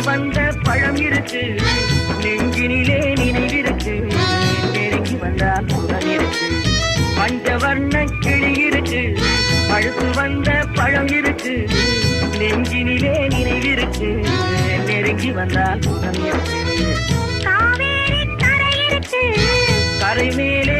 வந்த பழம் இருக்கு, நெஞ்சினிலே நினைவிருக்கு, நெருங்கி வந்தால் சுகம் இருக்கு. பஞ்சவர்ண கிளி இருக்கு, பழுத்து வந்த பழம் இருக்கு, நெஞ்சினிலே நினைவிருக்கு, நெருங்கி வந்தால் சுகம் இருக்கு. காவேரி கரை இருக்கு, கரை மேலே